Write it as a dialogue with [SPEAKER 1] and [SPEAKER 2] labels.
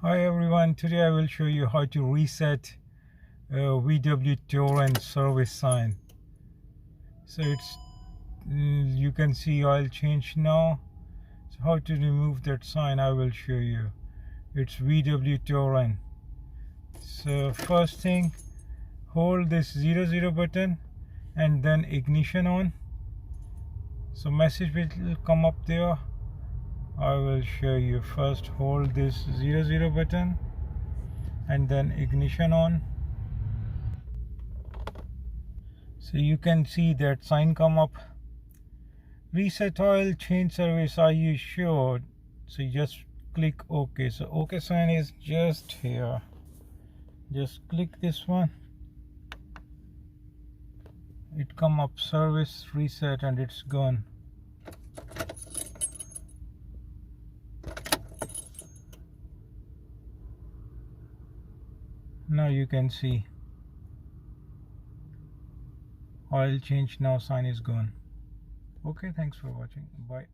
[SPEAKER 1] Hi everyone, today I will show you how to reset VW Touran service sign. So you can see oil change now. So how to remove that sign I will show you. It's VW Touran. So first thing, hold this 00 button and then ignition on. So message will come up there. I will show you. First hold this 00 button and then ignition on. So you can see that sign come up. Reset oil change service, are you sure? So you just click OK. So OK sign is just here. Just click this one. It come up service reset and it's gone. Now you can see oil change now sign is gone. Okay, thanks for watching. Bye.